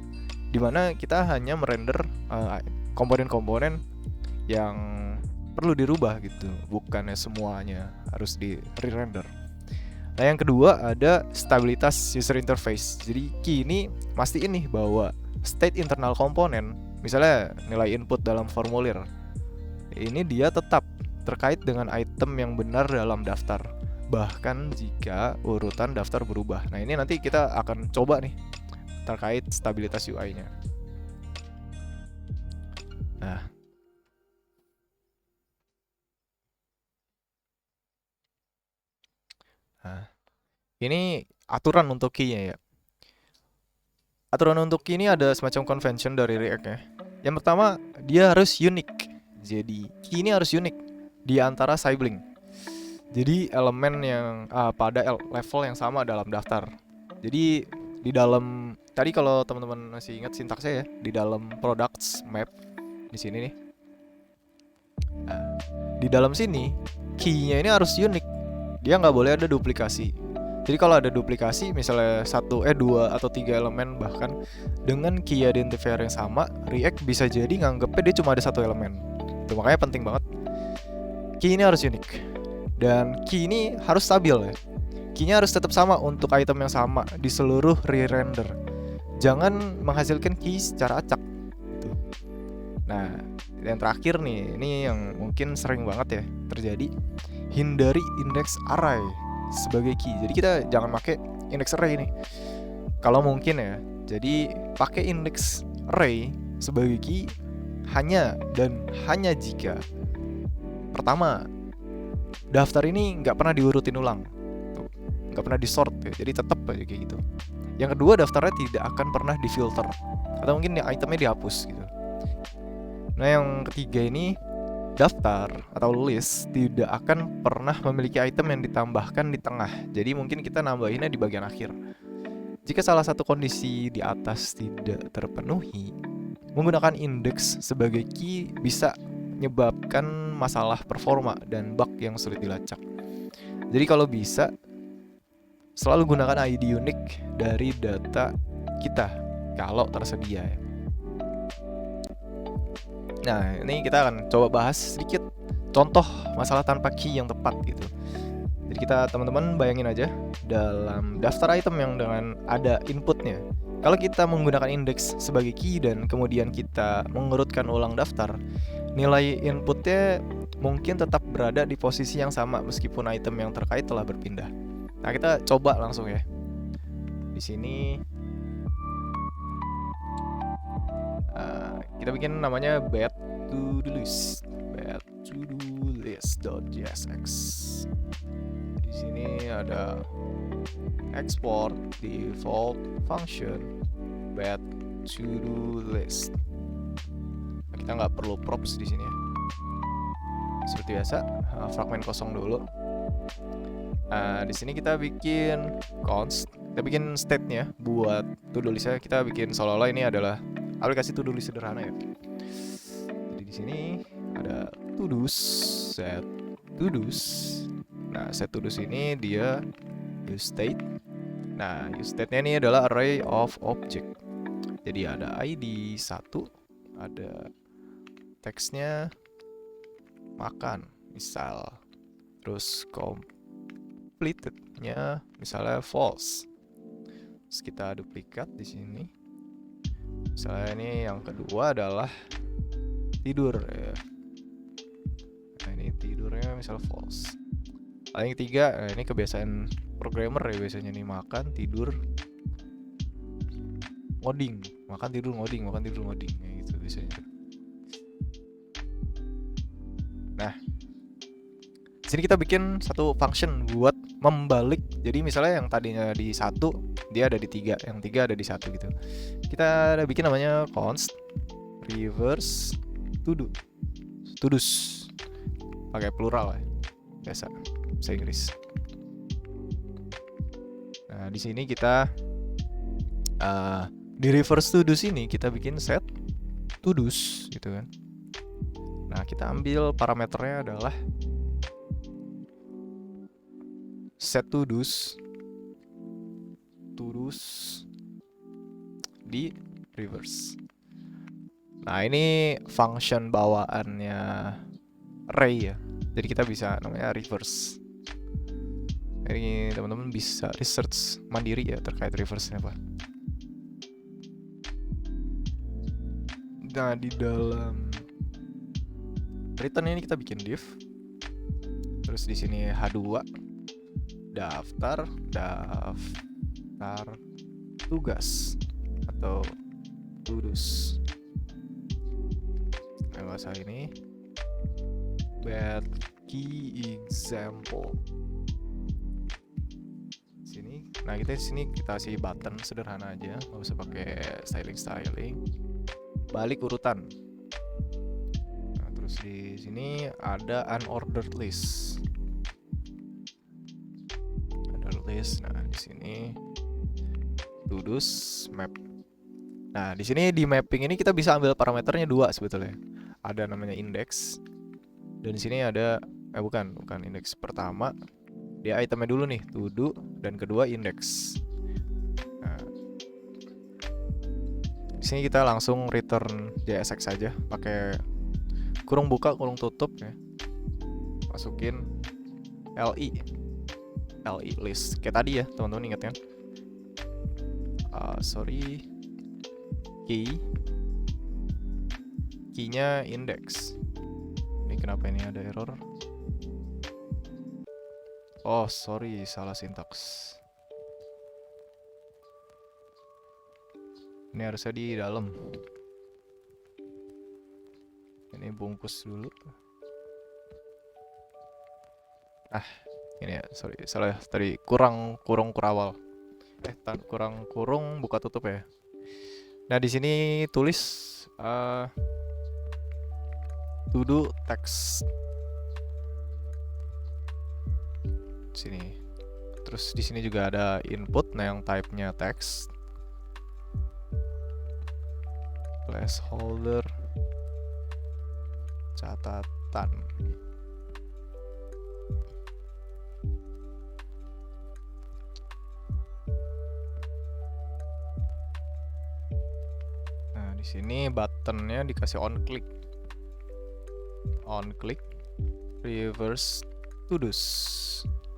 dimana kita hanya merender komponen-komponen yang perlu dirubah gitu, bukannya semuanya harus di re-render. Nah, yang kedua ada stabilitas user interface. Jadi key ini mastiin nih bahwa state internal komponen, misalnya nilai input dalam formulir, ini dia tetap terkait dengan item yang benar dalam daftar, bahkan jika urutan daftar berubah. Nah, ini nanti kita akan coba nih terkait stabilitas UI-nya. Nah, ini aturan untuk key-nya ya. Aturan untuk key ini ada semacam convention dari React ya. Yang pertama, dia harus unik. Jadi key ini harus unik di antara sibling. Jadi elemen yang pada level yang sama dalam daftar. Jadi di dalam tadi, kalau teman-teman masih ingat sintaksnya ya, di dalam products map di sini nih. Nah, di dalam sini key-nya ini harus unik. Dia nggak boleh ada duplikasi. Jadi kalau ada duplikasi, misalnya 2 atau 3 elemen bahkan dengan key identifier yang sama, React bisa jadi nganggepnya dia cuma ada satu elemen. Itu makanya penting banget key ini harus unik. Dan key ini harus stabil ya. Key-nya harus tetap sama untuk item yang sama di seluruh re-render. Jangan menghasilkan key secara acak gitu. Nah, yang terakhir nih, ini yang mungkin sering banget ya terjadi, hindari index array sebagai key. Jadi kita jangan pakai index array ini kalau mungkin ya. Jadi pakai index array sebagai key hanya dan hanya jika pertama, daftar ini nggak pernah diurutin ulang. nggak pernah di sort ya, jadi tetap aja kayak gitu. Yang kedua, daftarnya tidak akan pernah difilter atau mungkin itemnya dihapus gitu. Nah yang ketiga ini, daftar atau list tidak akan pernah memiliki item yang ditambahkan di tengah. Jadi mungkin kita nambahinnya di bagian akhir. Jika salah satu kondisi di atas tidak terpenuhi, menggunakan indeks sebagai key bisa menyebabkan masalah performa dan bug yang sulit dilacak. Jadi kalau bisa, selalu gunakan ID unik dari data kita kalau tersedia ya. Nah, ini kita akan coba bahas sedikit contoh masalah tanpa key yang tepat gitu. Jadi kita teman-teman bayangin aja dalam daftar item yang dengan ada inputnya. Kalau kita menggunakan indeks sebagai key dan kemudian kita mengurutkan ulang daftar, nilai inputnya mungkin tetap berada di posisi yang sama meskipun item yang terkait telah berpindah. Nah, kita coba langsung ya. Di sini kita bikin namanya bad to do list, bad-to-do-list.jsx. Di sini ada export default function bad to-do list. Nah, kita nggak perlu props di sini ya. Seperti biasa, fragmen kosong dulu. Nah, di sini kita bikin const, kita bikin state-nya buat to-do list-nya. Kita bikin seolah-olah ini adalah aplikasi to-do list sederhana ya. Jadi di sini ada to-dos, set to-dos. Nah, set to-dos ini dia use state. Nah, use state-nya ini adalah array of object. Jadi ada ID 1, ada teksnya makan, misal. Terus completed-nya misalnya false. Terus kita duplikat di sini. Misalnya ini yang kedua adalah tidur ya. Nah, ini tidurnya misal false. Lalu yang ketiga, nah ini kebiasaan programmer ya biasanya nih, makan, tidur, ngoding, makan, tidur, ngoding, makan, tidur, ngoding, kayak gitu biasanya. Nah, sini kita bikin satu function buat membalik. Jadi misalnya yang tadinya di 1 dia ada di 3, yang 3 ada di 1 gitu. Kita ada bikin namanya const reverse to-dos, pakai plural ya, biasa bahasa Inggris. Nah di sini kita di reverse to-dos ini kita bikin set to-dos gitu kan. Nah kita ambil parameternya adalah set to-dos di reverse. Nah ini function bawaannya array ya. Jadi kita bisa namanya reverse. Jadi teman-teman bisa research mandiri ya terkait reverse-nya apa. Nah di dalam return ini kita bikin div. Terus di sini H2 daftar tugas atau to-dos. Nah, bahasa ini bad key example. Sini. Nah, kita di sini kita kasih button sederhana aja, nggak usah pakai styling. Balik urutan. Nah, terus di sini ada unordered list. Nah, di sini to-dos map. Nah, di sini di mapping ini kita bisa ambil parameternya 2 sebetulnya. Ada namanya index. Dan di sini ada bukan index pertama. Dia itemnya dulu nih, to do, dan kedua index. Nah, di sini kita langsung return JSX saja pakai kurung buka, kurung tutup ya. Masukin li list kayak tadi ya teman-teman, ingat kan? Key-nya index. Ini kenapa ini ada error? Oh sorry, salah sintaks. Ini harusnya di dalam. Ini bungkus dulu. ini ya, sorry salah ya, tadi kurang kurawal. Kurang kurung buka tutup ya. Nah, di sini tulis to do text. Sini. Terus di sini juga ada input, nah yang type-nya text. Placeholder catatan. Nah, di sini buttonnya dikasih on click, reverse to do's.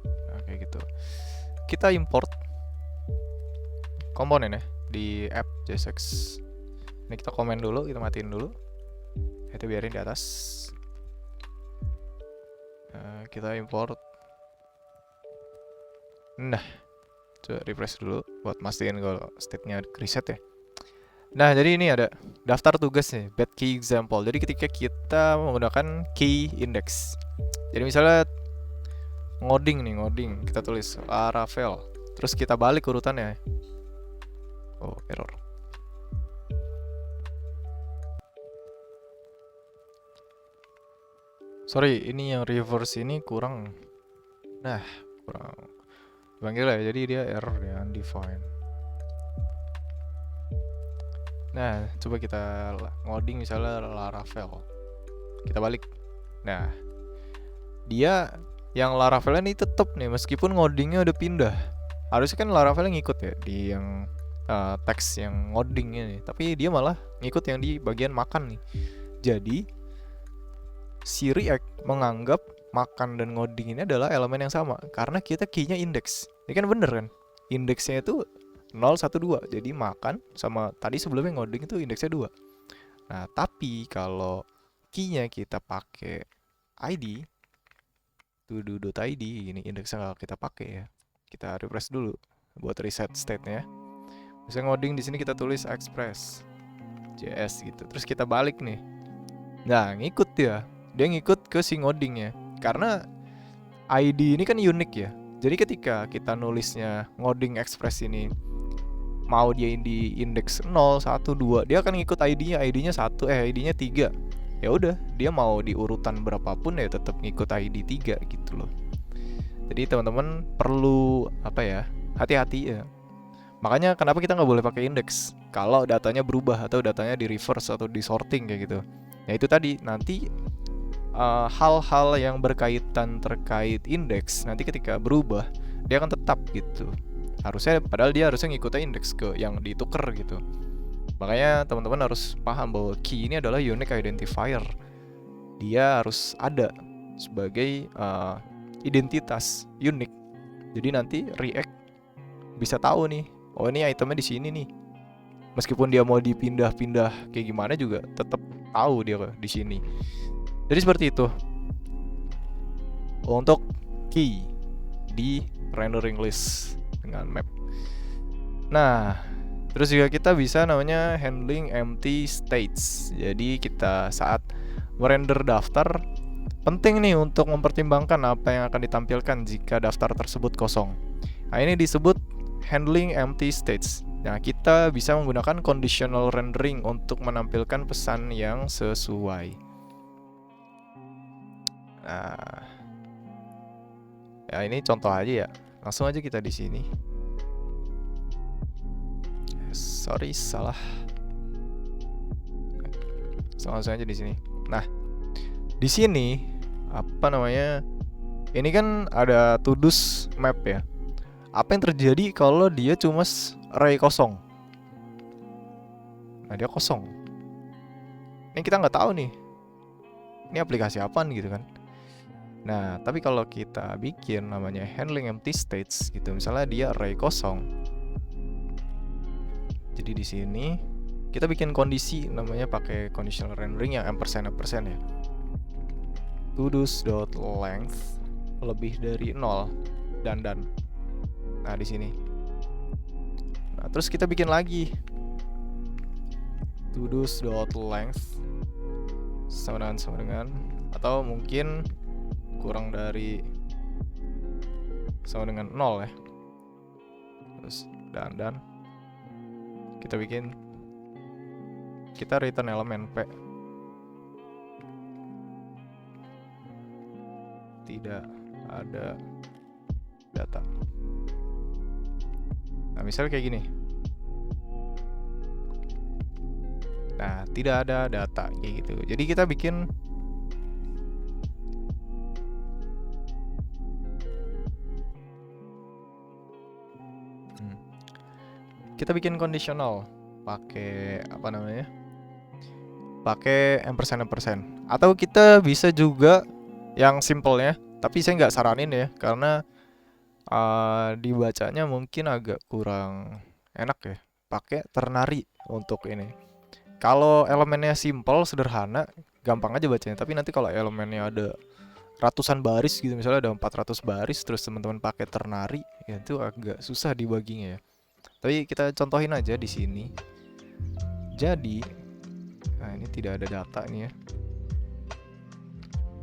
Nah, kayak gitu. Kita import komponen ya di app JSX. Ini kita komen dulu, kita matiin dulu. Itu biarin di atas. Kita import. Nah, coba refresh dulu buat mastiin kalau state-nya reset ya. Nah, jadi ini ada daftar tugas nih, bad key example. Jadi ketika kita menggunakan key index. Jadi misalnya ngoding, kita tulis Laravel. Terus kita balik urutannya. Oh, error. Sorry, ini yang reverse ini kurang. Nah, kurang. Panggil ya, jadi dia error ya, undefined. Nah, coba kita ngoding misalnya Laravel. Kita balik. Nah, dia yang Laravel ini tetap nih, meskipun ngodingnya udah pindah. Harusnya kan Laravel ngikut ya di yang teks yang ngoding ini, tapi dia malah ngikut yang di bagian makan nih. Jadi si React menganggap makan dan ngoding ini adalah elemen yang sama karena kita key-nya index. Ini kan bener kan? Indeksnya itu 0, 1, 2. Jadi makan sama tadi sebelumnya ngoding itu indeksnya 2. Nah, tapi kalau key-nya kita pakai ID to-do.id, ini indeksnya kita pakai ya. Kita refresh dulu buat reset state-nya. Misalnya ngoding di sini kita tulis express JS gitu. Terus kita balik nih. Nah, ngikut dia. Dia ngikut ke si ngodingnya. Karena ID ini kan unik ya. Jadi ketika kita nulisnya ngoding express ini mau dia di index 0, 1, 2, dia akan ngikut ID-nya. ID-nya 1, ID-nya 3. Ya udah, dia mau di urutan berapapun ya tetap ngikut ID 3 gitu loh. Jadi teman-teman perlu hati-hati ya. Makanya kenapa kita nggak boleh pakai index kalau datanya berubah atau datanya di reverse atau di sorting kayak gitu. Nah itu tadi nanti hal-hal yang berkaitan terkait index nanti ketika berubah dia akan tetap gitu. Padahal dia harusnya ngikutin index ke yang dituker gitu. Makanya teman-teman harus paham bahwa key ini adalah unique identifier. Dia harus ada sebagai identitas unik. Jadi nanti React bisa tahu nih, oh ini itemnya di sini nih. Meskipun dia mau dipindah-pindah kayak gimana juga tetap tahu dia di sini. Jadi seperti itu untuk key di rendering list dengan map. Nah, terus juga kita bisa namanya handling empty states. Jadi kita saat merender daftar penting nih untuk mempertimbangkan apa yang akan ditampilkan jika daftar tersebut kosong. Nah, ini disebut handling empty states. Nah, kita bisa menggunakan conditional rendering untuk menampilkan pesan yang sesuai. Nah, ya ini contoh aja ya. Langsung aja kita di sini. Sorry, salah. Langsung aja di sini. Nah, di sini ini kan ada to-do's map ya. Apa yang terjadi kalau dia cuma array kosong? Nah, dia kosong. Ini kita nggak tahu nih. Ini aplikasi apaan gitu kan? Nah, tapi kalau kita bikin namanya handling empty states gitu, misalnya dia array kosong. Jadi di sini kita bikin kondisi namanya pakai conditional rendering yang ampersand ya. To-do's.length lebih dari 0 dan. Nah, di sini. Nah, terus kita bikin lagi to-do's.length sama dengan atau mungkin kurang dari sama dengan 0 ya. Terus dan kita return elemen P. Tidak ada data. Nah, misalnya kayak gini. Nah, tidak ada data kayak gitu. Jadi kita bikin conditional pakai apa namanya? Pakai ampersand. Atau kita bisa juga yang simple ya, tapi saya nggak saranin ya karena dibacanya mungkin agak kurang enak ya. Pakai ternary untuk ini. Kalau elemennya simple, sederhana, gampang aja bacanya. Tapi nanti kalau elemennya ada ratusan baris gitu, misalnya ada 400 baris, terus teman-teman pakai ternary, ya itu agak susah dibaginya ya. Tapi kita contohin aja di sini. Jadi, nah ini tidak ada data nih ya.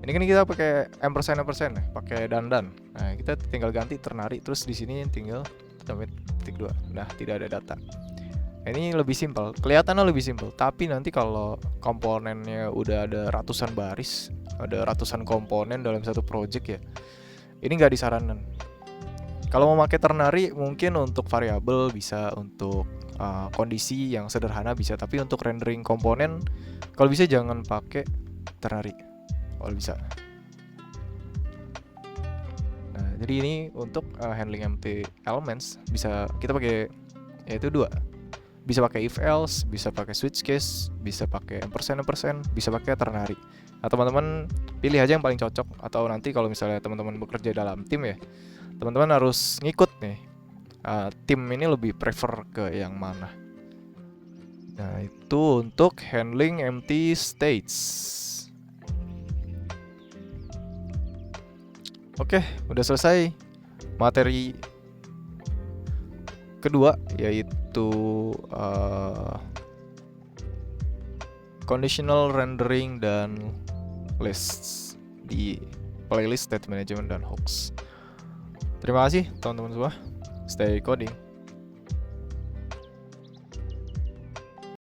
Ini kan kita pakai ampersand ya, pakai dan. Nah, kita tinggal ganti ternary, terus di sini tinggal sampai titik 2. Nah, tidak ada data. Ini lebih simpel, kelihatannya lebih simpel. Tapi nanti kalau komponennya udah ada ratusan baris, ada ratusan komponen dalam satu project ya, ini nggak disarankan. Kalau mau pakai ternary mungkin untuk variabel bisa, untuk kondisi yang sederhana bisa, tapi untuk rendering komponen kalau bisa jangan pakai ternary kalau bisa. Nah, jadi ini untuk handling empty elements bisa kita pakai yaitu 2. Bisa pakai if else, bisa pakai switch case, bisa pakai ampersand, bisa pakai ternary. Nah, teman-teman pilih aja yang paling cocok. Atau nanti kalau misalnya teman-teman bekerja dalam tim ya, teman-teman harus ngikut nih. Tim ini lebih prefer ke yang mana. Nah, itu untuk handling empty states. Oke, udah selesai materi kedua, yaitu conditional rendering dan lists di playlist state management dan hooks. Terima kasih teman-teman semua. Stay coding.